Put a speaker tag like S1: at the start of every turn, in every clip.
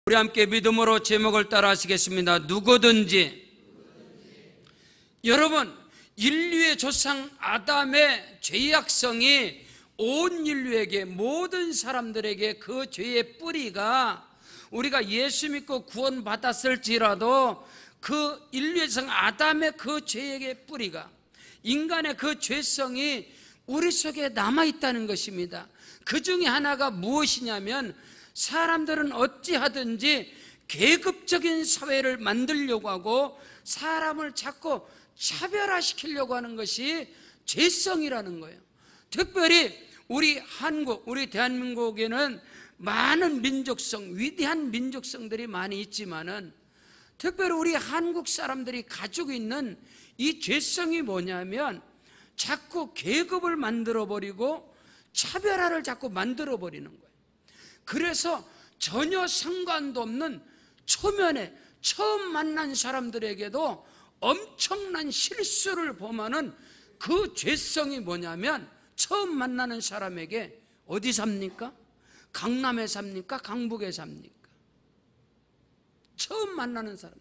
S1: 우리 함께 믿음으로 제목을 따라 하시겠습니다. 누구든지. 여러분, 인류의 조상 아담의 죄악성이 온 인류에게, 모든 사람들에게 그 죄의 뿌리가, 우리가 예수 믿고 구원받았을지라도 그 인류의 조상 아담의 그 죄의 뿌리가, 인간의 그 죄성이 우리 속에 남아있다는 것입니다. 그 중에 하나가 무엇이냐면, 사람들은 어찌하든지 계급적인 사회를 만들려고 하고 사람을 자꾸 차별화시키려고 하는 것이 죄성이라는 거예요. 특별히 우리 한국, 우리 대한민국에는 많은 민족성, 위대한 민족성들이 많이 있지만은 특별히 우리 한국 사람들이 가지고 있는 이 죄성이 뭐냐면 자꾸 계급을 만들어버리고 차별화를 자꾸 만들어버리는 거예요. 그래서 전혀 상관도 없는 초면에 처음 만난 사람들에게도 엄청난 실수를 범하는 그 죄성이 뭐냐면, 처음 만나는 사람에게 어디 삽니까? 강남에 삽니까? 강북에 삽니까? 처음 만나는 사람들.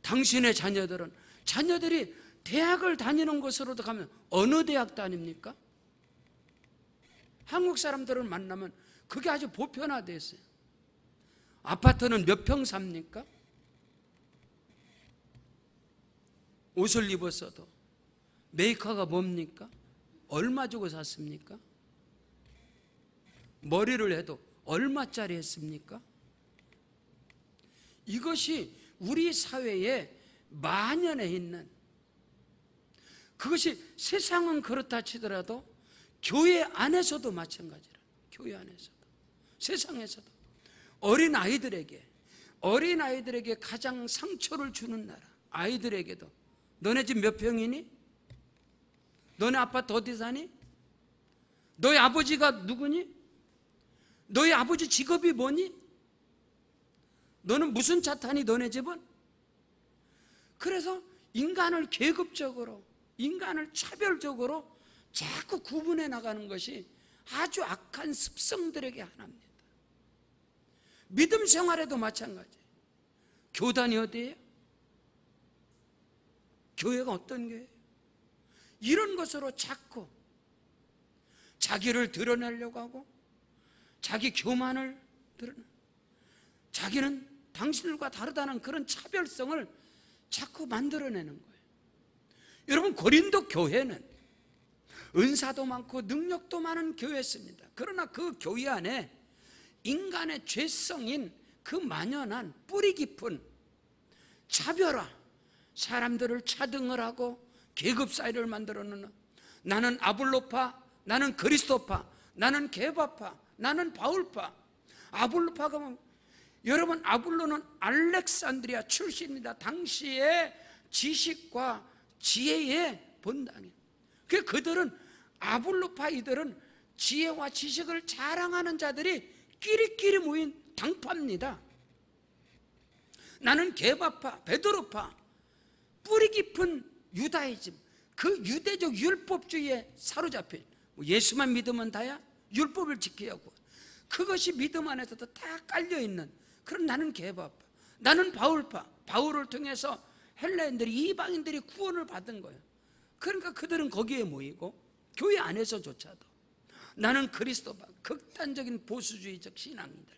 S1: 당신의 자녀들이 대학을 다니는 곳으로도 가면 어느 대학 다닙니까? 한국 사람들을 만나면 그게 아주 보편화되어 있어요. 아파트는 몇 평 삽니까? 옷을 입었어도 메이커가 뭡니까? 얼마 주고 샀습니까? 머리를 해도 얼마짜리 했습니까? 이것이 우리 사회에 만연해 있는, 그것이 세상은 그렇다 치더라도 교회 안에서도 마찬가지라. 교회 안에서도, 세상에서도 어린아이들에게 가장 상처를 주는 나라. 아이들에게도 너네 집 몇 평이니? 너네 아파트 어디 사니? 너희 아버지가 누구니? 너희 아버지 직업이 뭐니? 너는 무슨 차 타니? 너네 집은? 그래서 인간을 계급적으로, 인간을 차별적으로 자꾸 구분해 나가는 것이 아주 악한 습성들에게 하나입니다. 믿음 생활에도 마찬가지예요. 교단이 어디예요? 교회가 어떤 교회예요? 이런 것으로 자꾸 자기를 드러내려고 하고, 자기 교만을 드러내고, 자기는 당신들과 다르다는 그런 차별성을 자꾸 만들어내는 거예요. 여러분, 고린도 교회는 은사도 많고 능력도 많은 교회였습니다. 그러나 그 교회 안에 인간의 죄성인 그 만연한 뿌리 깊은 차별화, 사람들을 차등을 하고 계급 사이를 만들어 놓는, 나는 아볼로파, 나는 그리스도파, 나는 게바파, 나는 바울파. 아볼로파가 뭐, 여러분, 아볼로는 알렉산드리아 출신입니다. 당시의 지식과 지혜의 본당이에요. 그들은, 아볼로파 이들은 지혜와 지식을 자랑하는 자들이 끼리끼리 모인 당파입니다. 나는 게바파, 베드로파, 뿌리 깊은 유다이즘, 그 유대적 율법주의에 사로잡힌, 예수만 믿으면 다야? 율법을 지켜야 하고, 그것이 믿음 안에서도 다 깔려있는 그런, 나는 게바파, 나는 바울파. 바울을 통해서 헬라인들이, 이방인들이 구원을 받은 거예요. 그러니까 그들은 거기에 모이고, 교회 안에서조차도 나는 그리스도파, 극단적인 보수주의적 신앙인들,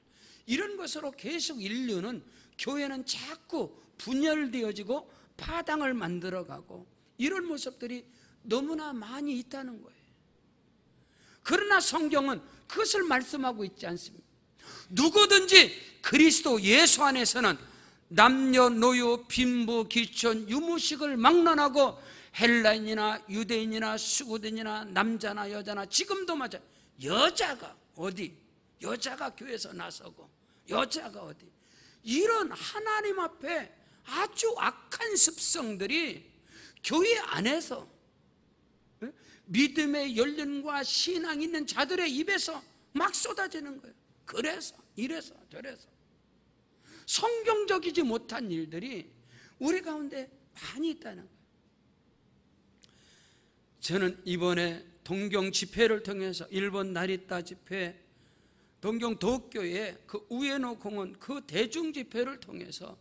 S1: 이런 것으로 계속 인류는, 교회는 자꾸 분열되어지고 파당을 만들어가고, 이런 모습들이 너무나 많이 있다는 거예요. 그러나 성경은 그것을 말씀하고 있지 않습니다. 누구든지 그리스도 예수 안에서는 남녀노소 빈부 귀천 유무식을 막론하고, 헬라인이나 유대인이나 수구인이나 남자나 여자나, 지금도 마찬가지, 여자가 어디? 여자가 교회에서 나서고, 여자가 어디? 이런 하나님 앞에 아주 악한 습성들이 교회 안에서, 믿음의 연륜과 신앙이 있는 자들의 입에서 막 쏟아지는 거예요. 그래서 이래서 저래서 성경적이지 못한 일들이 우리 가운데 많이 있다는 거예요. 저는 이번에 동경 집회를 통해서, 일본 나리타 집회, 동경 도교의 그 우에노 공원 그 대중 집회를 통해서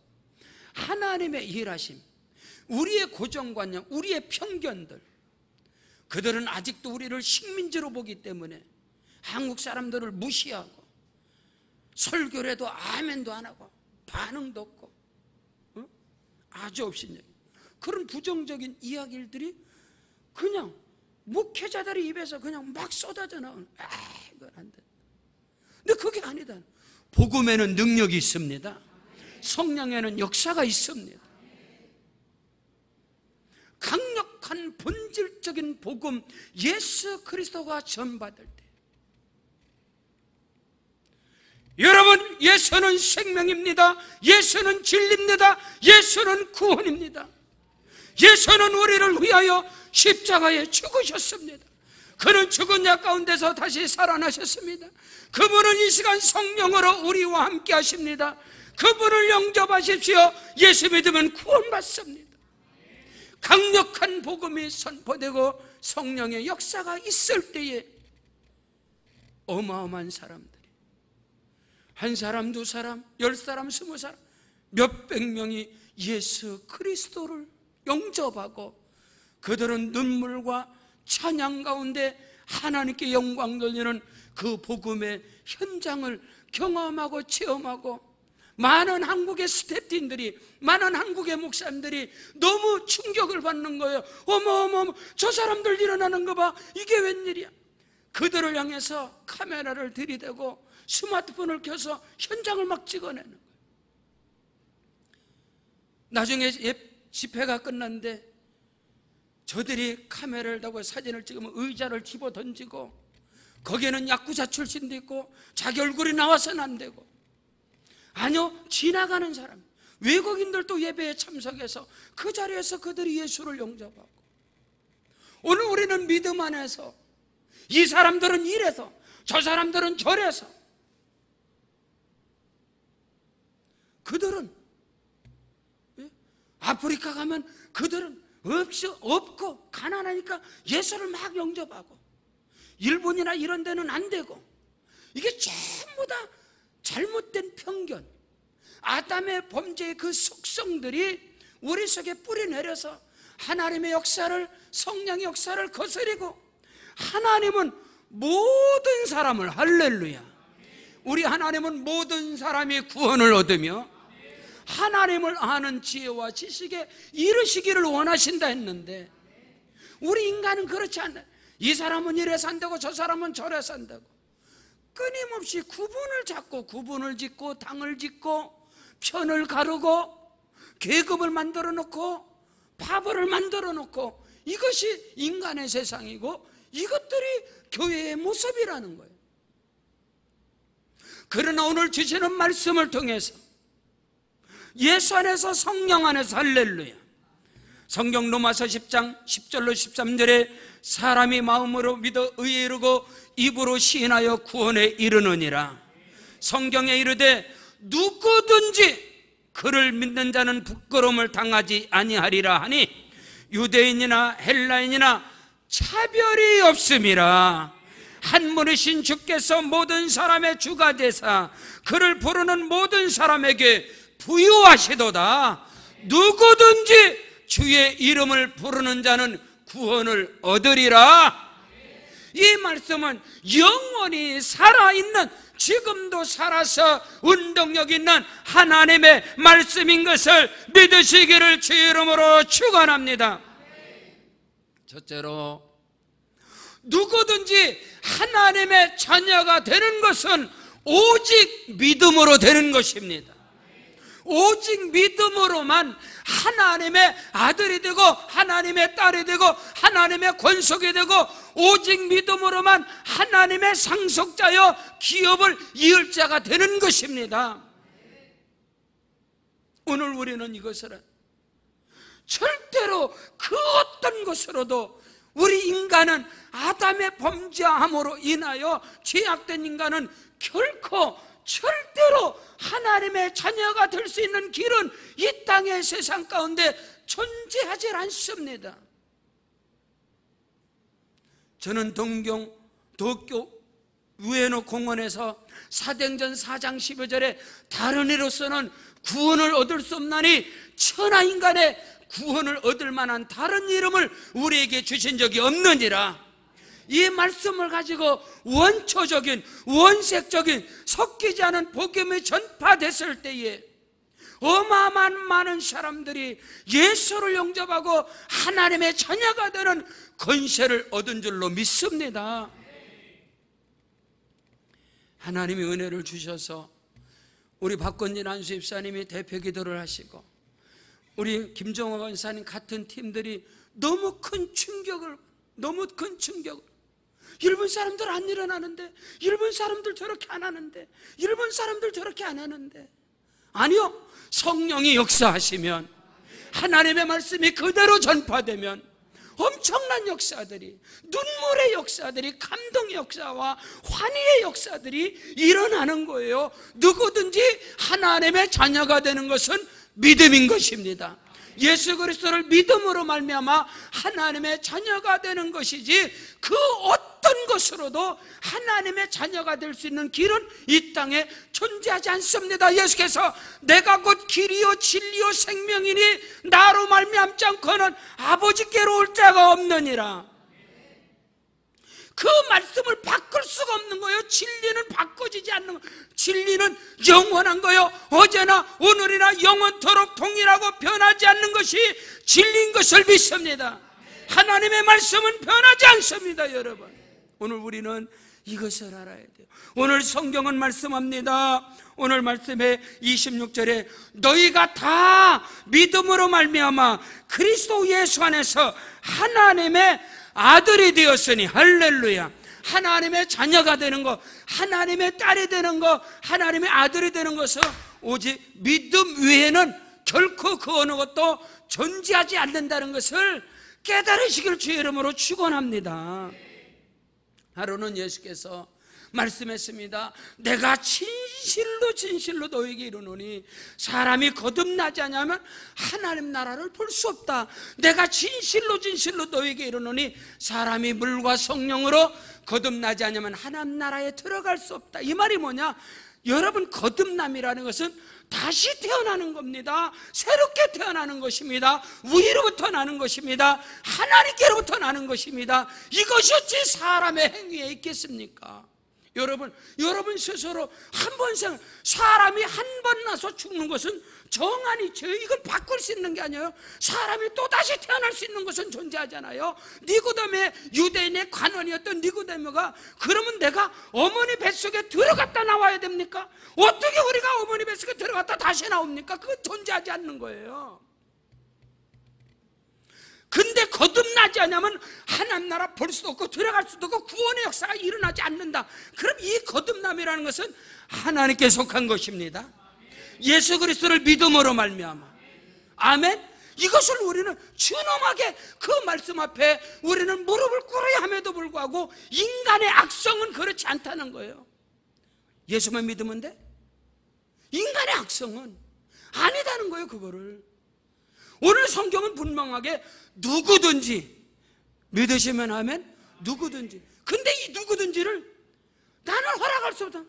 S1: 하나님의 일하심, 우리의 고정관념, 우리의 편견들, 그들은 아직도 우리를 식민지로 보기 때문에 한국 사람들을 무시하고 설교를 해도 아멘도 안 하고 반응도 없고 아주 없인 얘기, 그런 부정적인 이야기들이 그냥 목회자들의 입에서 그냥 막 쏟아져 나오는, 이건 안 돼. 근데 그게 아니다. 복음에는 능력이 있습니다. 성령에는 역사가 있습니다. 강력한 본질적인 복음 예수 그리스도가 전받을 때, 여러분, 예수는 생명입니다. 예수는 진리입니다. 예수는 구원입니다. 예수는 우리를 위하여 십자가에 죽으셨습니다. 그는 죽은 자 가운데서 다시 살아나셨습니다. 그분은 이 시간 성령으로 우리와 함께 하십니다. 그분을 영접하십시오. 예수 믿으면 구원받습니다. 강력한 복음이 선포되고 성령의 역사가 있을 때에 어마어마한 사람들이, 한 사람, 두 사람, 10사람, 20사람, 몇백 명이 예수 그리스도를 영접하고 그들은 눈물과 찬양 가운데 하나님께 영광 돌리는 그 복음의 현장을 경험하고 체험하고, 많은 한국의 스태프팀들이, 많은 한국의 목사님들이 너무 충격을 받는 거예요. 어머, 저 사람들 일어나는 거 봐, 이게 웬일이야. 그들을 향해서 카메라를 들이대고 스마트폰을 켜서 현장을 막 찍어내는 거예요. 나중에 집회가 끝났는데 저들이 카메라를 대고 사진을 찍으면 의자를 집어 던지고, 거기에는 야쿠자 출신도 있고 자기 얼굴이 나와서는 안 되고, 아니요, 지나가는 사람, 외국인들도 예배에 참석해서 그 자리에서 그들이 예수를 영접하고, 오늘 우리는 믿음 안에서 이 사람들은 이래서 저 사람들은 저래서, 그들은 아프리카 가면 그들은 없고 가난하니까 예수를 막 영접하고, 일본이나 이런 데는 안 되고, 이게 전부 다 잘못된 편견, 아담의 범죄의 그 속성들이 우리 속에 뿌리내려서 하나님의 역사를, 성령의 역사를 거스리고, 하나님은 모든 사람을, 할렐루야, 우리 하나님은 모든 사람이 구원을 얻으며 하나님을 아는 지혜와 지식에 이르시기를 원하신다 했는데, 우리 인간은 그렇지 않아요. 이 사람은 이래서 안 되고 저 사람은 저래서 안 되고, 끊임없이 구분을 잡고 구분을 짓고 당을 짓고 편을 가르고 계급을 만들어 놓고 파벌을 만들어 놓고, 이것이 인간의 세상이고 이것들이 교회의 모습이라는 거예요. 그러나 오늘 주시는 말씀을 통해서 예수 안에서, 성령 안에서, 할렐루야, 성경 로마서 10장 10절로 13절에 사람이 마음으로 믿어 의에 이르고 입으로 시인하여 구원에 이르느니라. 성경에 이르되 누구든지 그를 믿는 자는 부끄러움을 당하지 아니하리라 하니, 유대인이나 헬라인이나 차별이 없음이라. 한 분이신 주께서 모든 사람의 주가 되사 그를 부르는 모든 사람에게 부유하시도다. 누구든지 주의 이름을 부르는 자는 구원을 얻으리라. 이 말씀은 영원히 살아있는, 지금도 살아서 운동력 있는 하나님의 말씀인 것을 믿으시기를 주 이름으로 축원합니다. 첫째로, 누구든지 하나님의 자녀가 되는 것은 오직 믿음으로 되는 것입니다. 오직 믿음으로만 하나님의 아들이 되고 하나님의 딸이 되고 하나님의 권속이 되고, 오직 믿음으로만 하나님의 상속자여 기업을 이을 자가 되는 것입니다. 오늘 우리는 이것을 절대로 그 어떤 것으로도, 우리 인간은 아담의 범죄함으로 인하여 죄악된 인간은 결코 절대로 하나님의 자녀가 될 수 있는 길은 이 땅의 세상 가운데 존재하지 않습니다. 저는 동경 도쿄 우에노 공원에서 사도행전 4장 15절에 다른 이로서는 구원을 얻을 수 없나니 천하인간의 구원을 얻을 만한 다른 이름을 우리에게 주신 적이 없느니라. 이 말씀을 가지고 원초적인 원색적인 섞이지 않은 복음이 전파됐을 때에 어마어마한 많은 사람들이 예수를 영접하고 하나님의 자녀가 되는 권세를 얻은 줄로 믿습니다. 하나님이 은혜를 주셔서 우리 박건진 안수입사님이 대표 기도를 하시고 우리 김정호 권사님 같은 팀들이 너무 큰 충격을 일본 사람들 안 일어나는데, 일본 사람들 저렇게 안 하는데, 일본 사람들 저렇게 안 하는데, 아니요, 성령이 역사하시면, 하나님의 말씀이 그대로 전파되면 엄청난 역사들이, 눈물의 역사들이, 감동의 역사와 환희의 역사들이 일어나는 거예요. 누구든지 하나님의 자녀가 되는 것은 믿음인 것입니다. 예수 그리스도를 믿음으로 말미암아 하나님의 자녀가 되는 것이지, 그 어떤 것으로도 하나님의 자녀가 될 수 있는 길은 이 땅에 존재하지 않습니다. 예수께서 내가 곧 길이요 진리요 생명이니 나로 말미암지 않고는 아버지께로 올 자가 없느니라. 그 말씀을 바꿀 수가 없는 거예요. 진리는 바꿔지지 않는 거예요. 진리는 영원한 거예요. 어제나 오늘이나 영원토록 동일하고 변하지 않는 것이 진리인 것을 믿습니다. 하나님의 말씀은 변하지 않습니다. 여러분, 오늘 우리는 이것을 알아야 돼요. 오늘 성경은 말씀합니다. 오늘 말씀에 26절에 너희가 다 믿음으로 말미암아 그리스도 예수 안에서 하나님의 아들이 되었으니, 할렐루야. 하나님의 자녀가 되는 것, 하나님의 딸이 되는 것, 하나님의 아들이 되는 것은 오직 믿음 외에는 결코 그 어느 것도 존재하지 않는다는 것을 깨달으시길 주의 이름으로 축원합니다. 하루는 예수께서 말씀했습니다. 내가 진실로 진실로 너에게 이르노니 사람이 거듭나지 않으면 하나님 나라를 볼 수 없다. 내가 진실로 진실로 너에게 이르노니 사람이 물과 성령으로 거듭나지 않으면 하나님 나라에 들어갈 수 없다. 이 말이 뭐냐? 여러분, 거듭남이라는 것은 다시 태어나는 겁니다. 새롭게 태어나는 것입니다. 위로부터 나는 것입니다. 하나님께로부터 나는 것입니다. 이것이 어찌 사람의 행위에 있겠습니까? 여러분 스스로 한 번 사람이 한 번 나서 죽는 것은 정한이 죄, 이건 바꿀 수 있는 게 아니에요. 사람이 또다시 태어날 수 있는 것은 존재하잖아요. 니고데모의, 유대인의 관원이었던 니고데모가 그러면 내가 어머니 뱃속에 들어갔다 나와야 됩니까? 어떻게 우리가 어머니 뱃속에 들어갔다 다시 나옵니까? 그건 존재하지 않는 거예요. 근데 거듭나지 않으면 하나님 나라 볼 수도 없고 들어갈 수도 없고 구원의 역사가 일어나지 않는다. 그럼 이 거듭남이라는 것은 하나님께 속한 것입니다. 예수 그리스도를 믿음으로 말미암아, 아멘. 이것을 우리는 준엄하게 그 말씀 앞에 우리는 무릎을 꿇어야 함에도 불구하고 인간의 악성은 그렇지 않다는 거예요. 예수만 믿으면 돼? 인간의 악성은 아니다는 거예요. 그거를 오늘 성경은 분명하게 누구든지 믿으시면 하면 누구든지. 근데 이 누구든지를 나는 허락할 수 없다.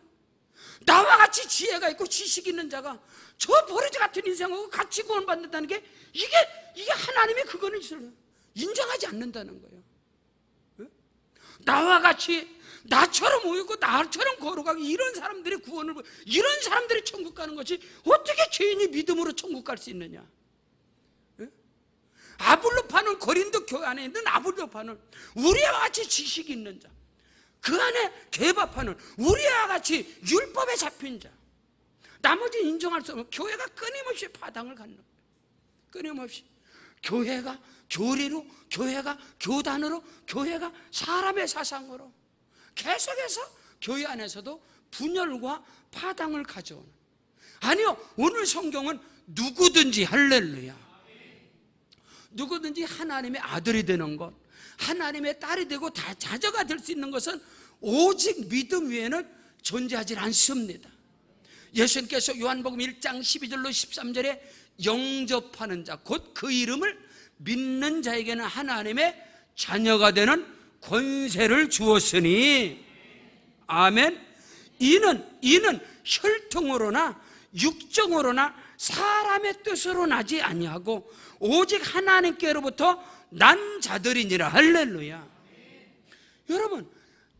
S1: 나와 같이 지혜가 있고 지식 있는 자가 저 버러지 같은 인생하고 같이 구원받는다는 게 이게 하나님이 그거는 인정하지 않는다는 거예요. 나와 같이 나처럼 오고 나처럼 걸어가고 이런 사람들이 구원을, 이런 사람들이 천국 가는 것이 어떻게 죄인이 믿음으로 천국 갈 수 있느냐? 아블로파는 고린도 교회 안에 있는 아블로파는 우리와 같이 지식이 있는 자, 그 안에 게바파는 우리와 같이 율법에 잡힌 자, 나머지 인정할 수 없는 교회가 끊임없이 파당을 갖는 거예요. 끊임없이 교회가 교리로, 교회가 교단으로, 교회가 사람의 사상으로 계속해서 교회 안에서도 분열과 파당을 가져오는, 아니요, 오늘 성경은 누구든지, 할렐루야, 누구든지 하나님의 아들이 되는 것, 하나님의 딸이 되고 다 자녀가 될 수 있는 것은 오직 믿음 외에는 존재하지 않습니다. 예수님께서 요한복음 1장 12절로 13절에 영접하는 자, 곧 그 이름을 믿는 자에게는 하나님의 자녀가 되는 권세를 주었으니, 아멘. 이는 혈통으로나 육정으로나 사람의 뜻으로 나지 아니하고 오직 하나님께로부터 난 자들이니라. 할렐루야. 여러분,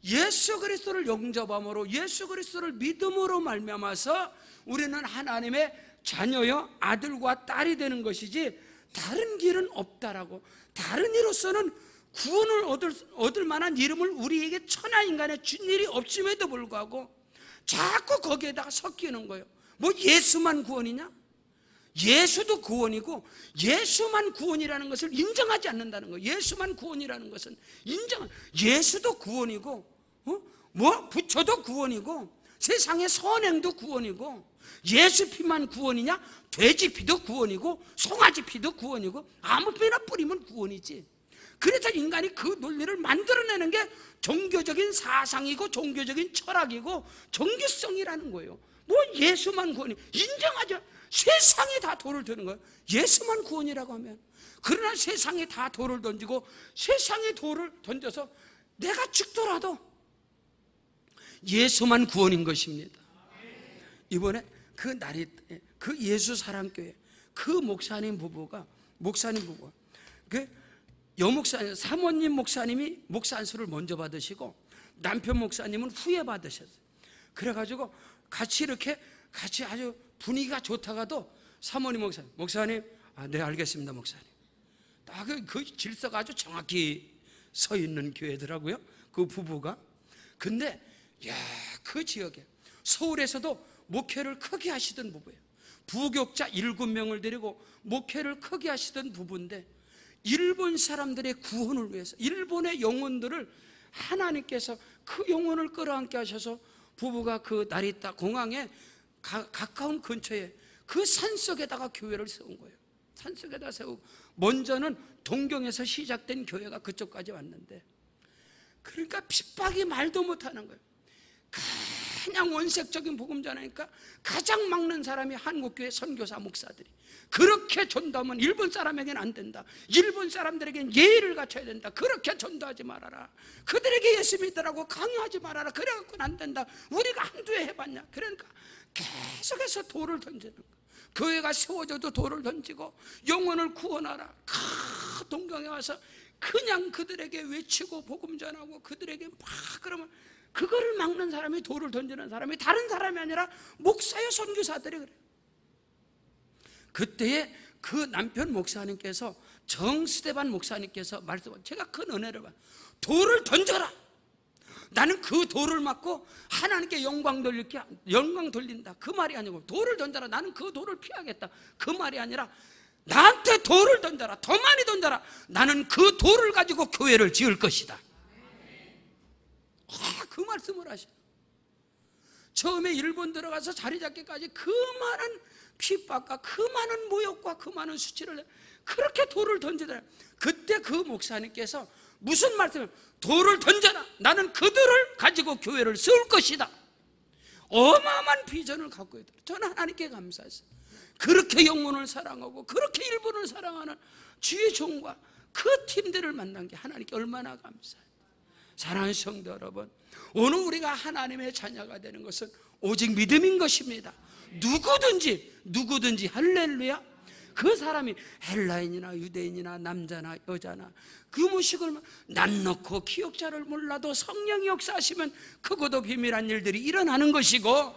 S1: 예수 그리스도를 영접함으로, 예수 그리스도를 믿음으로 말미암아서 우리는 하나님의 자녀여 아들과 딸이 되는 것이지 다른 길은 없다라고. 다른 이로서는 구원을 얻을 만한 이름을 우리에게 천하인간에 준 일이 없음에도 불구하고 자꾸 거기에다가 섞이는 거예요. 뭐 예수만 구원이냐? 예수도 구원이고, 예수만 구원이라는 것을 인정하지 않는다는 거예요. 예수만 구원이라는 것은 예수도 구원이고, 뭐 부처도 구원이고, 세상의 선행도 구원이고, 예수 피만 구원이냐? 돼지 피도 구원이고, 송아지 피도 구원이고, 아무 피나 뿌리면 구원이지. 그래서 인간이 그 논리를 만들어내는 게 종교적인 사상이고 종교적인 철학이고 종교성이라는 거예요. 뭐 예수만 구원이, 인정하죠. 세상이 다 돌을 드는 거예요. 예수만 구원이라고 하면. 그러나 세상이 다 돌을 던지고, 세상이 돌을 던져서 내가 죽더라도 예수만 구원인 것입니다. 이번에 그 예수 사랑교회 그 목사님 부부가 여목사님, 사모님 목사님이 목사 안수를 먼저 받으시고 남편 목사님은 후에 받으셨어요. 그래가지고 같이 아주 분위기가 좋다가도 사모님 목사님, 네 알겠습니다 목사님. 딱 그 질서가 아주 정확히 서 있는 교회더라고요, 그 부부가. 근데 그 지역에 서울에서도 목회를 크게 하시던 부부예요. 부교육자 7명을 데리고 목회를 크게 하시던 부부인데, 일본 사람들의 구원을 위해서, 일본의 영혼들을 하나님께서 그 영혼을 끌어안게 하셔서 부부가 그 나리타 공항에 가까운 근처에 그 산속에다가 교회를 세운 거예요. 산속에다 세우고, 먼저는 동경에서 시작된 교회가 그쪽까지 왔는데, 그러니까 핍박이 말도 못하는 거예요. 그냥 원색적인 복음 전하니까 가장 막는 사람이 한국교회 선교사 목사들이. 그렇게 전도하면 일본 사람에게는 안 된다, 일본 사람들에게는 예의를 갖춰야 된다, 그렇게 전도하지 말아라, 그들에게 예수 믿으라고 강요하지 말아라, 그래갖고는 안 된다, 우리가 한두 해 해봤냐. 그러니까 계속해서 돌을 던지는 거예요. 교회가 세워져도 돌을 던지고, 영혼을 구원하라, 동경에 와서 그냥 그들에게 외치고 복음 전하고, 그들에게 막 그러면 그거를 막는 사람이, 돌을 던지는 사람이 다른 사람이 아니라 목사의 선교사들이 그래요. 그때에 그 남편 목사님께서, 정스테반 목사님께서 말씀을, 제가 큰 은혜를 받아요. 돌을 던져라. 나는 그 돌을 맞고 하나님께 영광 돌린다, 그 말이 아니고, 돌을 던져라, 나는 그 돌을 피하겠다, 그 말이 아니라, 나한테 돌을 던져라, 더 많이 던져라, 나는 그 돌을 가지고 교회를 지을 것이다. 그 말씀을 하시죠. 처음에 일본 들어가서 자리 잡기까지 그 많은 핍박과 그 많은 모욕과 그 많은 수치를 그렇게 돌을 던지더라. 그때 그 목사님께서 무슨 말씀을, 돌을 던져라, 나는 그들을 가지고 교회를 세울 것이다. 어마어마한 비전을 갖고 있더라. 저는 하나님께 감사했어요. 그렇게 영혼을 사랑하고 그렇게 일본을 사랑하는 주의 종과 그 팀들을 만난 게 하나님께 얼마나 감사해요. 사랑하는 성도 여러분, 오늘 우리가 하나님의 자녀가 되는 것은 오직 믿음인 것입니다. 누구든지 할렐루야. 그 사람이 헬라인이나 유대인이나 남자나 여자나 그 무식을 난 놓고 기억자를 몰라도 성령이 역사하시면 크고도 비밀한 일들이 일어나는 것이고,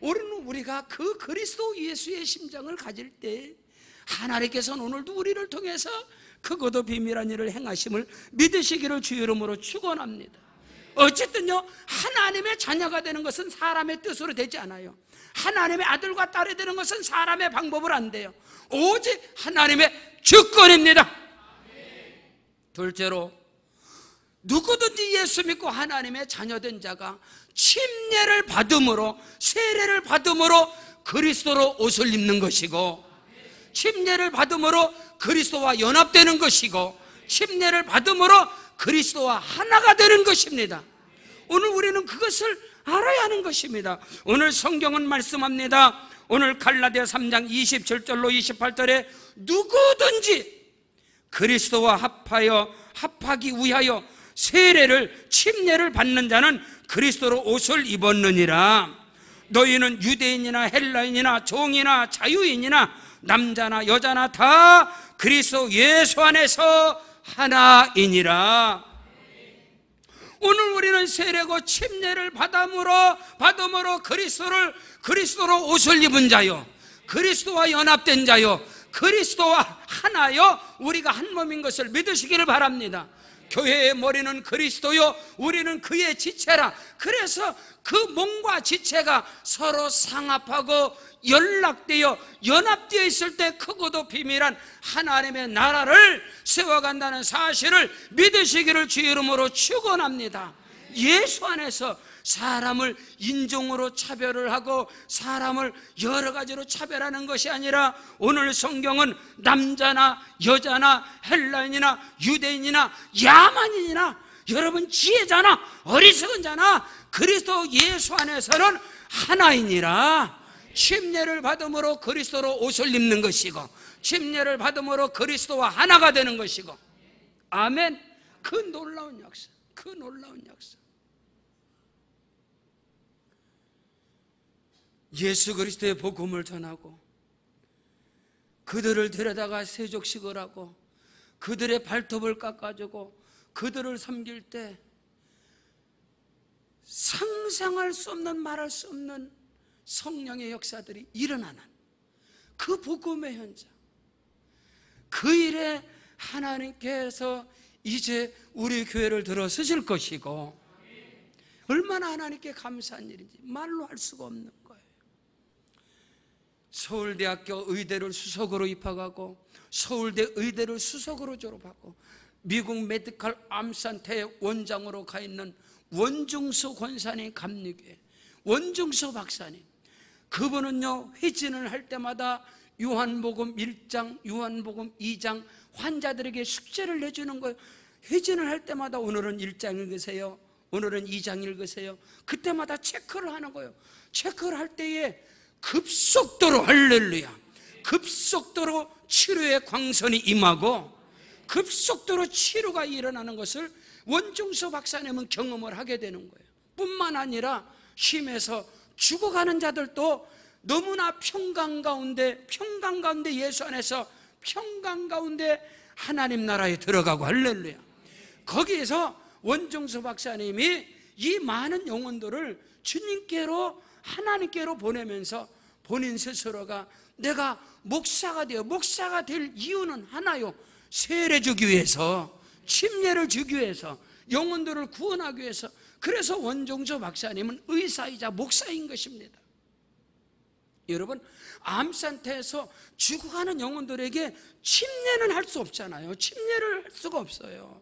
S1: 우리가 그 그리스도 예수의 심정을 가질 때 하나님께서는 오늘도 우리를 통해서 크고도 비밀한 일을 행하심을 믿으시기를 주의 이름으로 축원합니다. 어쨌든요, 하나님의 자녀가 되는 것은 사람의 뜻으로 되지 않아요. 하나님의 아들과 딸이 되는 것은 사람의 방법으로 안 돼요. 오직 하나님의 주권입니다. 둘째로, 누구든지 예수 믿고 하나님의 자녀된 자가 침례를 받음으로, 세례를 받음으로 그리스도로 옷을 입는 것이고, 침례를 받음으로 그리스도와 연합되는 것이고, 침례를 받음으로 그리스도와 하나가 되는 것입니다. 오늘 우리는 그것을 알아야 하는 것입니다. 오늘 성경은 말씀합니다. 오늘 갈라디아 3장 27절로 28절에 누구든지 그리스도와 합하기 위하여 세례를 침례를 받는 자는 그리스도로 옷을 입었느니라. 너희는 유대인이나 헬라인이나 종이나 자유인이나 남자나 여자나 다 그리스도 예수 안에서 하나이니라. 오늘 우리는 세례고 침례를 받음으로 그리스도로 옷을 입은 자요, 그리스도와 연합된 자요, 그리스도와 하나요, 우리가 한 몸인 것을 믿으시기를 바랍니다. 교회의 머리는 그리스도요, 우리는 그의 지체라. 그래서 그 몸과 지체가 서로 상합하고 연락되어 연합되어 있을 때 크고도 비밀한 하나님의 나라를 세워간다는 사실을 믿으시기를 주 이름으로 축원합니다. 예수 안에서 사람을 인종으로 차별을 하고 사람을 여러 가지로 차별하는 것이 아니라, 오늘 성경은 남자나 여자나 헬라인이나 유대인이나 야만인이나 여러분 지혜자나 어리석은 자나 그리스도 예수 안에서는 하나이니라. 침례를 받음으로 그리스도로 옷을 입는 것이고, 침례를 받음으로 그리스도와 하나가 되는 것이고. 아멘. 그 놀라운 역사, 그 놀라운 역사. 예수 그리스도의 복음을 전하고 그들을 데려다가 세족식을 하고 그들의 발톱을 깎아주고 그들을 섬길 때 상상할 수 없는, 말할 수 없는 성령의 역사들이 일어나는 그 복음의 현장, 그 일에 하나님께서 이제 우리 교회를 들어서실 것이고, 얼마나 하나님께 감사한 일인지 말로 할 수가 없는 거예요. 서울대학교 의대를 수석으로 입학하고 서울대 의대를 수석으로 졸업하고 미국 메디컬 암센터의 원장으로 가 있는 원중수 권사님 감리교회 원중수 박사님, 그분은요 회진을 할 때마다 요한복음 1장, 요한복음 2장 환자들에게 숙제를 내주는 거예요. 회진을 할 때마다 오늘은 1장 읽으세요, 오늘은 2장 읽으세요. 그때마다 체크를 하는 거예요. 체크를 할 때에 급속도로, 할렐루야, 급속도로 치료의 광선이 임하고 급속도로 치료가 일어나는 것을 원중수 박사님은 경험을 하게 되는 거예요. 뿐만 아니라 심해서 죽어가는 자들도 너무나 평강 가운데 예수 안에서 평강 가운데 하나님 나라에 들어가고, 할렐루야. 거기에서 원중수 박사님이 이 많은 영혼들을 주님께로, 하나님께로 보내면서 본인 스스로가 내가 목사가 될 이유는 하나요, 세례 주기 위해서, 침례를 주기 위해서, 영혼들을 구원하기 위해서. 그래서 원종조 박사님은 의사이자 목사인 것입니다. 여러분, 암센터에서 죽어가는 영혼들에게 침례는 할 수 없잖아요. 침례를 할 수가 없어요.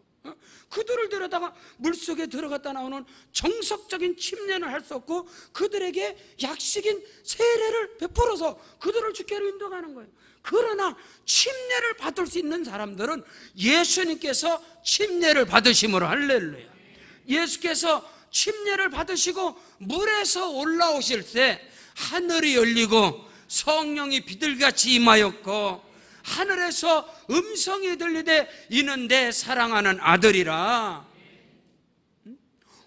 S1: 그들을 데려다가 물속에 들어갔다 나오는 정석적인 침례는 할 수 없고 그들에게 약식인 세례를 베풀어서 그들을 주께로 인도하는 거예요. 그러나 침례를 받을 수 있는 사람들은 예수님께서 침례를 받으심으로, 할렐루야, 예수께서 침례를 받으시고 물에서 올라오실 때 하늘이 열리고 성령이 비둘기같이 임하였고 하늘에서 음성이 들리되 이는 내 사랑하는 아들이라.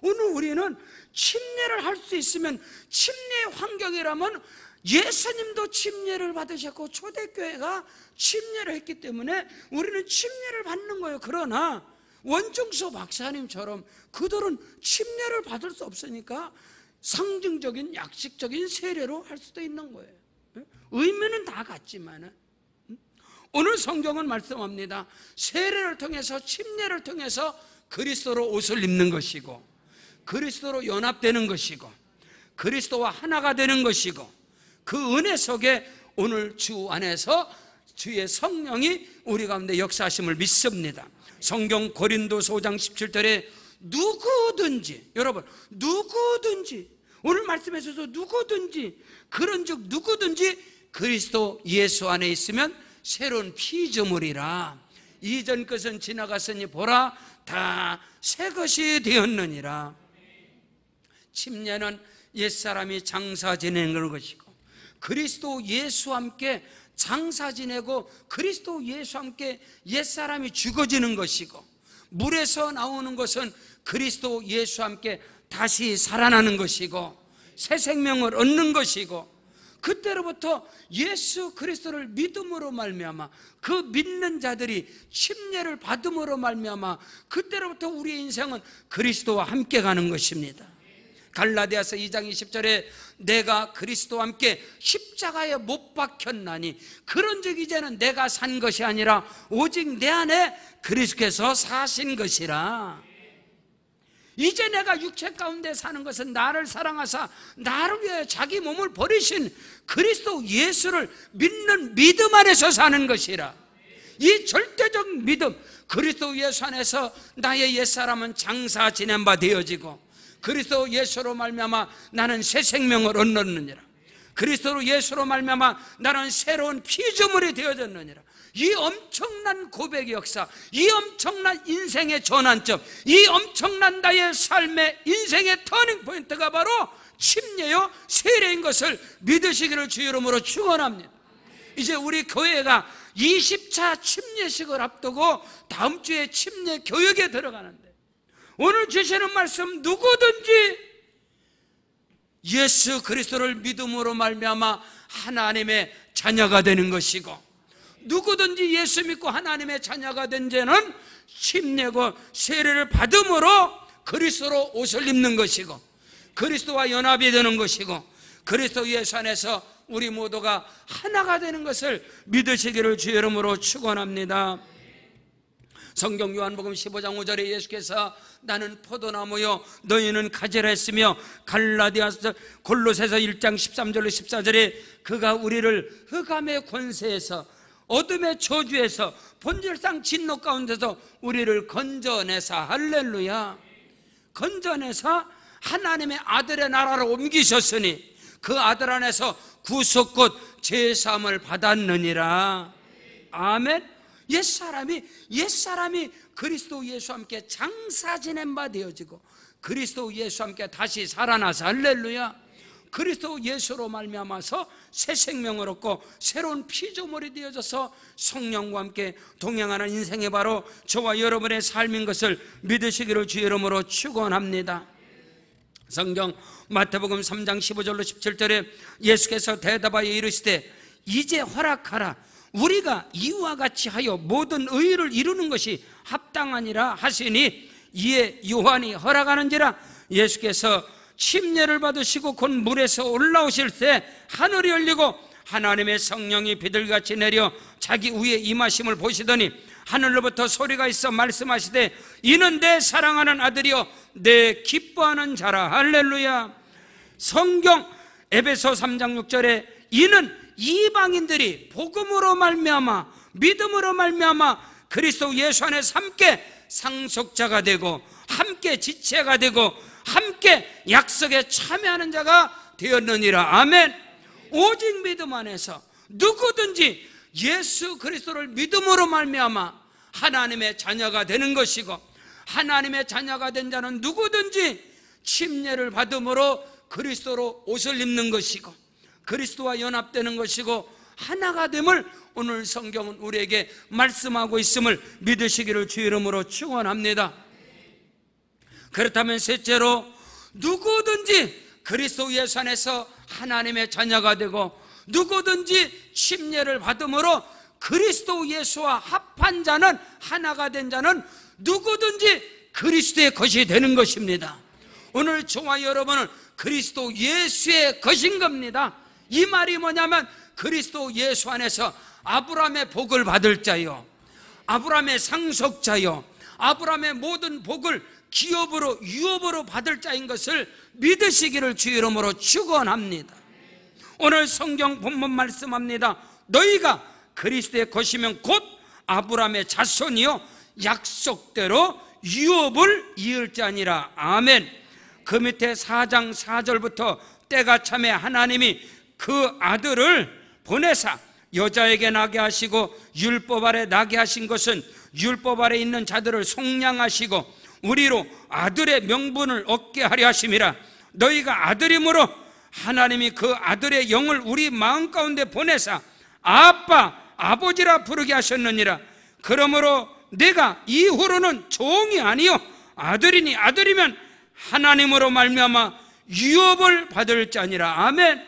S1: 오늘 우리는 침례를 할 수 있으면, 침례 환경이라면 예수님도 침례를 받으셨고 초대교회가 침례를 했기 때문에 우리는 침례를 받는 거예요. 그러나 원중수 박사님처럼 그들은 침례를 받을 수 없으니까 상징적인 약식적인 세례로 할 수도 있는 거예요. 의미는 다 같지만은 오늘 성경은 말씀합니다. 세례를 통해서, 침례를 통해서 그리스도로 옷을 입는 것이고 그리스도로 연합되는 것이고 그리스도와 하나가 되는 것이고, 그 은혜 속에 오늘 주 안에서 주의 성령이 우리 가운데 역사하심을 믿습니다. 성경 고린도서 5장 17절에 누구든지, 여러분 누구든지, 오늘 말씀에서도 누구든지, 그런즉 누구든지 그리스도 예수 안에 있으면 새로운 피조물이라. 이전 것은 지나갔으니 보라 다 새 것이 되었느니라. 침례는 옛사람이 장사 지내는 것이고 그리스도 예수와 함께 장사 지내고 그리스도 예수와 함께 옛사람이 죽어지는 것이고, 물에서 나오는 것은 그리스도 예수와 함께 다시 살아나는 것이고 새 생명을 얻는 것이고, 그때로부터 예수 그리스도를 믿음으로 말미암아 그 믿는 자들이 침례를 받음으로 말미암아 그때로부터 우리의 인생은 그리스도와 함께 가는 것입니다. 갈라디아서 2장 20절에 내가 그리스도와 함께 십자가에 못 박혔나니 그런즉 이제는 내가 산 것이 아니라 오직 내 안에 그리스도께서 사신 것이라. 이제 내가 육체 가운데 사는 것은 나를 사랑하사 나를 위하여 자기 몸을 버리신 그리스도 예수를 믿는 믿음 안에서 사는 것이라. 이 절대적 믿음, 그리스도 예수 안에서 나의 옛사람은 장사 지낸 바 되어지고 그리스도 예수로 말미암아 나는 새 생명을 얻느니라. 그리스도 예수로 말미암아 나는 새로운 피조물이 되어졌느니라. 이 엄청난 고백의 역사, 이 엄청난 인생의 전환점, 이 엄청난 나의 삶의 인생의 터닝 포인트가 바로 침례요 세례인 것을 믿으시기를 주 이름으로 축원합니다. 이제 우리 교회가 20차 침례식을 앞두고 다음 주에 침례 교육에 들어가는데, 오늘 주시는 말씀, 누구든지 예수 그리스도를 믿음으로 말미암아 하나님의 자녀가 되는 것이고, 누구든지 예수 믿고 하나님의 자녀가 된 자는 침례고 세례를 받음으로 그리스도로 옷을 입는 것이고 그리스도와 연합이 되는 것이고 그리스도 예수 안에서 우리 모두가 하나가 되는 것을 믿으시기를 주 이름으로 축원합니다. 성경 요한복음 15장 5절에 예수께서 나는 포도나무요 너희는 가지라 했으며, 갈라디아서 골로새서 1장 13절로 14절에 그가 우리를 흑암의 권세에서 어둠의 저주에서 본질상 진노 가운데서 우리를 건져내사, 할렐루야, 건져내사 하나님의 아들의 나라로 옮기셨으니 그 아들 안에서 구속 곧 제사함을 받았느니라. 아멘. 옛사람이 그리스도 예수와 함께 장사 지낸 바 되어지고 그리스도 예수와 함께 다시 살아나서, 할렐루야, 그리스도 예수로 말미암아서 새 생명을 얻고 새로운 피조물이 되어져서 성령과 함께 동행하는 인생이 바로 저와 여러분의 삶인 것을 믿으시기를 주 이름으로 축원합니다. 성경 마태복음 3장 15절로 17절에 예수께서 대답하여 이르시되 이제 허락하라. 우리가 이와 같이 하여 모든 의를 이루는 것이 합당하니라 하시니 이에 요한이 허락하는지라. 예수께서 침례를 받으시고 곧 물에서 올라오실 때 하늘이 열리고 하나님의 성령이 비둘기같이 내려 자기 위에 임하심을 보시더니 하늘로부터 소리가 있어 말씀하시되 이는 내 사랑하는 아들이요 내 기뻐하는 자라. 할렐루야. 성경 에베소 3장 6절에 이는 이방인들이 복음으로 말미암아 믿음으로 말미암아 그리스도 예수 안에서 함께 상속자가 되고 함께 지체가 되고 함께 약속에 참여하는 자가 되었느니라. 아멘. 오직 믿음 안에서 누구든지 예수 그리스도를 믿음으로 말미암아 하나님의 자녀가 되는 것이고, 하나님의 자녀가 된 자는 누구든지 침례를 받음으로 그리스도로 옷을 입는 것이고 그리스도와 연합되는 것이고 하나가 됨을 오늘 성경은 우리에게 말씀하고 있음을 믿으시기를 주 이름으로 축원합니다. 그렇다면 셋째로, 누구든지 그리스도 예수 안에서 하나님의 자녀가 되고 누구든지 침례를 받음으로 그리스도 예수와 합한 자는, 하나가 된 자는 누구든지 그리스도의 것이 되는 것입니다. 오늘 저와 여러분은 그리스도 예수의 것인 겁니다. 이 말이 뭐냐면 그리스도 예수 안에서 아브라함의 복을 받을 자요, 아브라함의 상속자요, 아브라함의 모든 복을 기업으로 유업으로 받을 자인 것을 믿으시기를 주 이름으로 축원합니다. 오늘 성경 본문 말씀합니다. 너희가 그리스도의 것이면 곧 아브라함의 자손이요 약속대로 유업을 이을 자니라. 아멘. 그 밑에 4장 4절부터 때가 참에 하나님이 그 아들을 보내사 여자에게 나게 하시고 율법 아래 나게 하신 것은 율법 아래 있는 자들을 속량하시고 우리로 아들의 명분을 얻게 하려 하심이라. 너희가 아들이므로 하나님이 그 아들의 영을 우리 마음 가운데 보내사 아빠 아버지라 부르게 하셨느니라. 그러므로 내가 이후로는 종이 아니요 아들이니 아들이면 하나님으로 말미암아 유업을 받을 자니라. 아멘.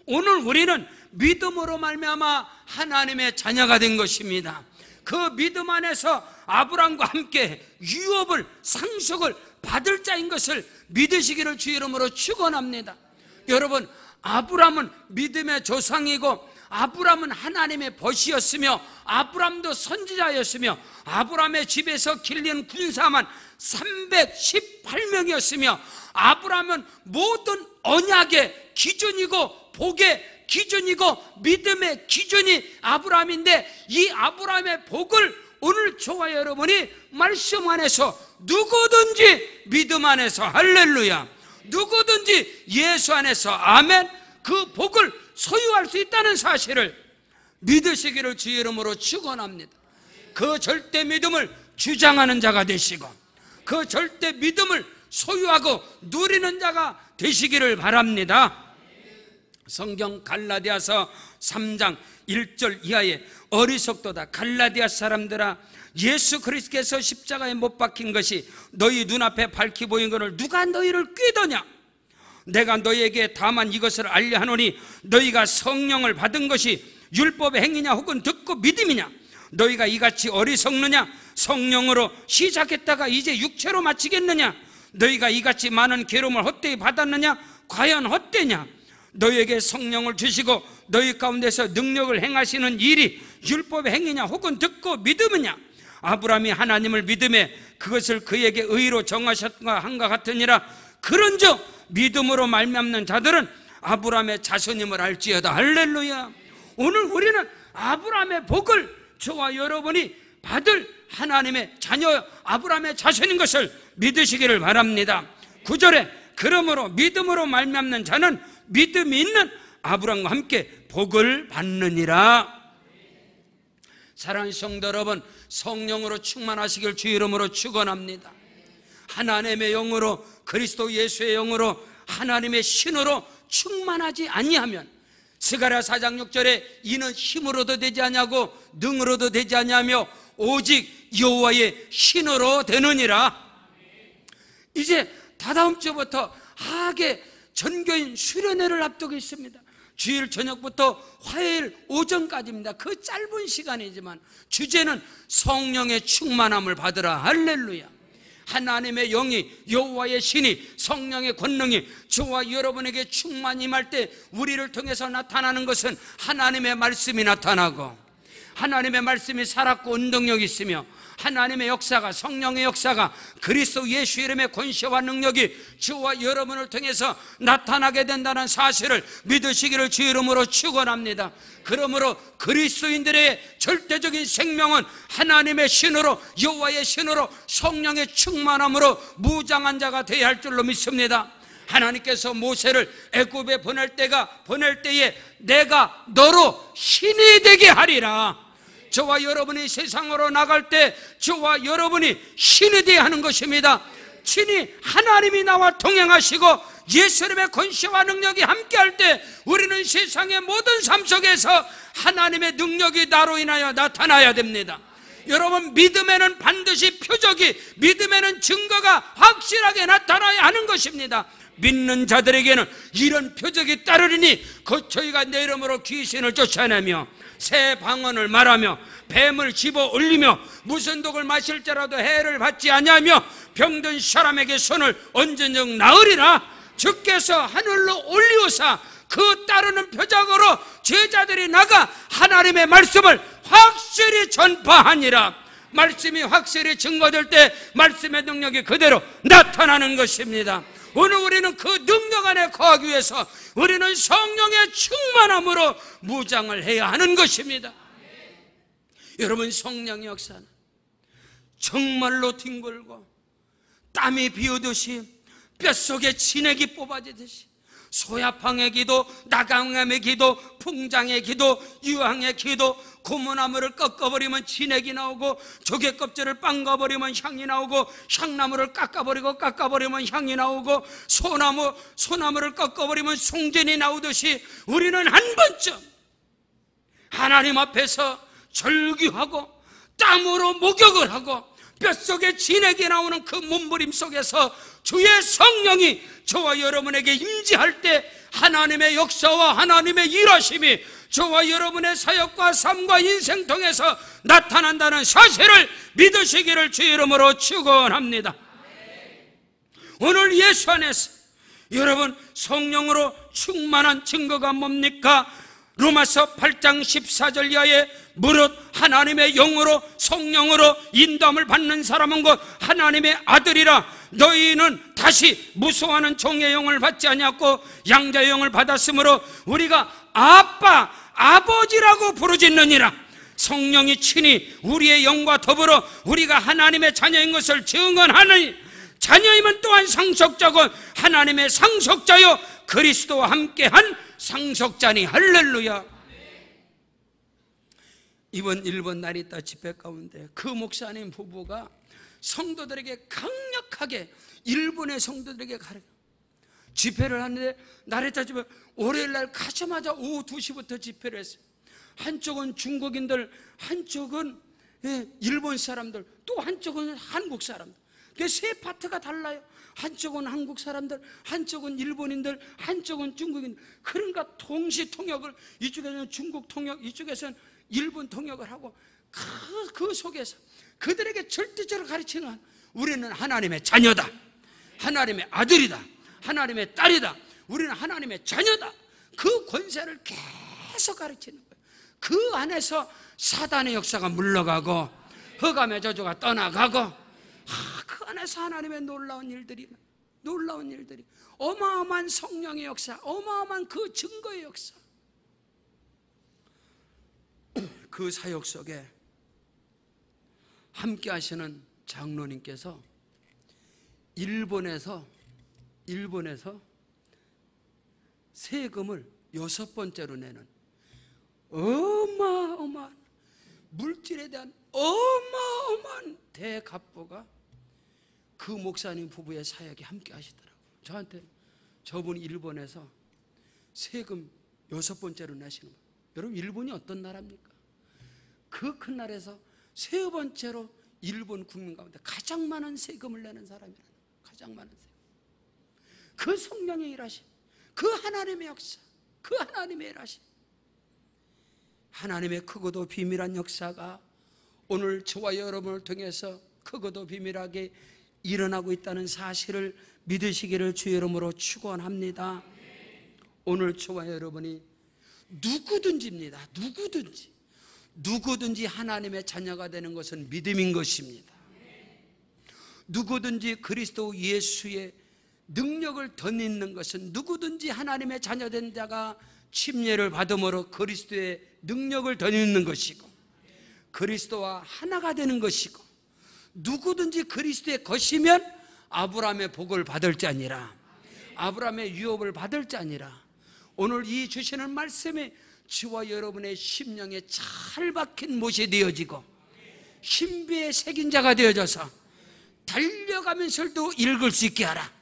S1: 오늘 우리는 믿음으로 말미암아 하나님의 자녀가 된 것입니다. 그 믿음 안에서 아브라함과 함께 유업을, 상속을 받을 자인 것을 믿으시기를 주 이름으로 축원합니다. 여러분, 아브라함은 믿음의 조상이고 아브라함은 하나님의 벗이었으며 아브라함도 선지자였으며 아브라함의 집에서 길린 군사만 318명이었으며 아브라함은 모든 언약의 기준이고 복의 기준이고 믿음의 기준이 아브라함인데, 이 아브라함의 복을 오늘 저와 여러분이 말씀 안에서 누구든지 믿음 안에서, 할렐루야, 누구든지 예수 안에서, 아멘, 그 복을 소유할 수 있다는 사실을 믿으시기를 주 이름으로 축원합니다. 그 절대 믿음을 주장하는 자가 되시고 그 절대 믿음을 소유하고 누리는 자가 되시기를 바랍니다. 성경 갈라디아서 3장 1절 이하에 어리석도다 갈라디아 사람들아, 예수 그리스도께서 십자가에 못 박힌 것이 너희 눈앞에 밝히 보인 것을 누가 너희를 꾀더냐? 내가 너희에게 다만 이것을 알려 하노니 너희가 성령을 받은 것이 율법의 행위냐 혹은 듣고 믿음이냐? 너희가 이같이 어리석느냐? 성령으로 시작했다가 이제 육체로 마치겠느냐? 너희가 이같이 많은 괴로움을 헛되이 받았느냐? 과연 헛되냐? 너희에게 성령을 주시고 너희 가운데서 능력을 행하시는 일이 율법의 행위냐 혹은 듣고 믿음이냐? 아브라함이 하나님을 믿음에 그것을 그에게 의로 정하셨던가 한가 같으니라. 그런즉 믿음으로 말미암는 자들은 아브라함의 자손임을 알지어다. 할렐루야. 오늘 우리는 아브라함의 복을 저와 여러분이 받을 하나님의 자녀, 아브라함의 자손인 것을 믿으시기를 바랍니다. 9절에 그러므로 믿음으로 말미암는 자는 믿음이 있는 아브라함과 함께 복을 받느니라. 사랑하는 성도 여러분, 성령으로 충만하시길 주 이름으로 축원합니다. 하나님의 영으로, 그리스도 예수의 영으로, 하나님의 신으로 충만하지 아니하면, 스가랴 4장 6절에 이는 힘으로도 되지 아니하고 능으로도 되지 아니하며 오직 여호와의 신으로 되느니라. 이제 다다음 주부터 하계 전교인 수련회를 앞두고 있습니다. 주일 저녁부터 화요일 오전까지입니다. 그 짧은 시간이지만 주제는 성령의 충만함을 받으라. 할렐루야. 하나님의 영이, 여호와의 신이, 성령의 권능이 저와 여러분에게 충만히 임할 때 우리를 통해서 나타나는 것은 하나님의 말씀이 나타나고, 하나님의 말씀이 살았고 운동력이 있으며, 하나님의 역사가, 성령의 역사가, 그리스도 예수 이름의 권세와 능력이 저와 여러분을 통해서 나타나게 된다는 사실을 믿으시기를 주 이름으로 축원합니다. 그러므로 그리스도인들의 절대적인 생명은 하나님의 신으로, 여호와의 신으로, 성령의 충만함으로 무장한 자가 되어야 할 줄로 믿습니다. 하나님께서 모세를 애굽에 보낼 때에 내가 너로 신이 되게 하리라. 저와 여러분이 세상으로 나갈 때 저와 여러분이 신이 되어야 하는 것입니다. 친히 하나님이 나와 동행하시고 예수님의 권세와 능력이 함께할 때 우리는 세상의 모든 삶 속에서 하나님의 능력이 나로 인하여 나타나야 됩니다. 여러분, 믿음에는 반드시 표적이, 믿음에는 증거가 확실하게 나타나야 하는 것입니다. 믿는 자들에게는 이런 표적이 따르리니 곧 저희가 내 이름으로 귀신을 쫓아내며 새 방언을 말하며 뱀을 집어 올리며 무슨 독을 마실지라도 해를 받지 아니하며 병든 사람에게 손을 얹은즉 나으리라. 주께서 하늘로 올리우사 그 따르는 표적으로 제자들이 나가 하나님의 말씀을 확실히 전파하니라. 말씀이 확실히 증거될 때 말씀의 능력이 그대로 나타나는 것입니다. 오늘 우리는 그 능력 안에 거하기 위해서 우리는 성령의 충만함으로 무장을 해야 하는 것입니다. 여러분, 성령의 역사는 정말로 뒹굴고 땀이 비오듯이 뼛속에 진액이 뽑아지듯이 소야팡의 기도, 나강암의 기도, 풍장의 기도, 유황의 기도, 고무나무를 꺾어버리면 진액이 나오고 조개껍질을 빵가버리면 향이 나오고 향나무를 깎아버리면 향이 나오고 소나무를 꺾어버리면 송진이 나오듯이 우리는 한 번쯤 하나님 앞에서 절규하고 땀으로 목욕을 하고 뼛속에 진액이 나오는 그 몸부림 속에서 주의 성령이 저와 여러분에게 임재할 때 하나님의 역사와 하나님의 일하심이 저와 여러분의 사역과 삶과 인생 통해서 나타난다는 사실을 믿으시기를 주의 이름으로 축원합니다. 오늘 예수 안에서 여러분 성령으로 충만한 증거가 뭡니까? 로마서 8장 14절 이하에 무릇 하나님의 영으로 성령으로 인도함을 받는 사람은 곧 하나님의 아들이라. 너희는 다시 무소하는 종의 영을 받지 아니하고 양자의 영을 받았으므로 우리가 아빠 아버지라고 부르짖느니라. 성령이 친히 우리의 영과 더불어 우리가 하나님의 자녀인 것을 증언하느니 자녀이면 또한 상속자고 하나님의 상속자요 그리스도와 함께한 상속자니. 할렐루야. 이번 일본 나리타 집회 가운데 그 목사님 부부가 성도들에게 강력하게 일본의 성도들에게 가르쳐 집회를 하는데 나리타 집회 월요일 날 가자마자 오후 2시부터 집회를 했어요. 한쪽은 중국인들, 한쪽은 일본 사람들, 또 한쪽은 한국 사람들. 세 파트가 달라요. 한쪽은 한국 사람들, 한쪽은 일본인들, 한쪽은 중국인들. 그러니까 동시 통역을, 이쪽에서는 중국 통역, 이쪽에서는 일본 통역을 하고 그 속에서 그들에게 절대적으로 가르치는 우리는 하나님의 자녀다, 하나님의 아들이다, 하나님의 딸이다, 우리는 하나님의 자녀다. 그 권세를 계속 가르치는 거예요. 그 안에서 사단의 역사가 물러가고 흑암의 저주가 떠나가고 그 안에서 하나님의 놀라운 일들이 어마어마한 성령의 역사, 어마어마한 그 증거의 역사. 그 사역 속에 함께 하시는 장로님께서 일본에서 세금을 6번째로 내는 어마어마한 물질에 대한 어마어마한 대갑부가 그 목사님 부부의 사역에 함께 하시더라고요. 저한테 저분이 일본에서 세금 6번째로 내시는 거예요. 여러분 일본이 어떤 나라입니까? 그 큰 나라에서 3번째로 일본 국민 가운데 가장 많은 세금을 내는 사람이라는 거예요. 가장 많은 세금. 그 성령의 일하심, 그 하나님의 역사, 그 하나님의 일하심, 하나님의 크고도 비밀한 역사가 오늘 저와 여러분을 통해서 크고도 비밀하게 일어나고 있다는 사실을 믿으시기를 주의 이름으로 축원합니다. 오늘 저와 여러분이 누구든지입니다. 누구든지 하나님의 자녀가 되는 것은 믿음인 것입니다. 누구든지 그리스도 예수의 능력을 덧입는 것은 누구든지 하나님의 자녀된 자가 침례를 받음으로 그리스도의 능력을 덧입는 것이고 그리스도와 하나가 되는 것이고 누구든지 그리스도의 것이면 아브라함의 복을 받을 자 아니라 아브라함의 유업을 받을 자 아니라 오늘 이 주시는 말씀이 저와 여러분의 심령에 잘 박힌 못이 되어지고 신비에 새긴 자가 되어져서 달려가면서도 읽을 수 있게 하라.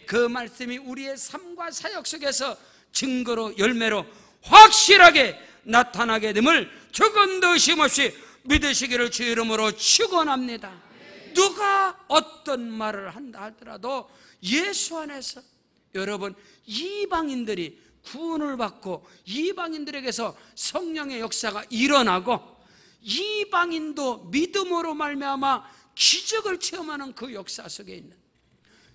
S1: 그 말씀이 우리의 삶과 사역 속에서 증거로 열매로 확실하게 나타나게 됨을 조금도 의심없이 믿으시기를 주의 이름으로 축원합니다. 누가 어떤 말을 한다 하더라도 예수 안에서 여러분 이방인들이 구원을 받고 이방인들에게서 성령의 역사가 일어나고 이방인도 믿음으로 말미암아 기적을 체험하는 그 역사 속에 있는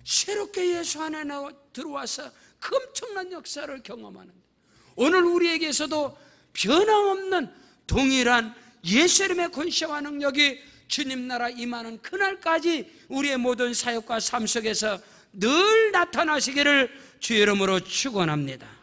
S1: 새롭게 예수 안에 들어와서 그 엄청난 역사를 경험하는데 오늘 우리에게서도 변함없는 동일한 예수님의 권세와 능력이 주님 나라 임하는 그날까지 우리의 모든 사역과 삶 속에서 늘 나타나시기를 주의 이름으로 축원합니다.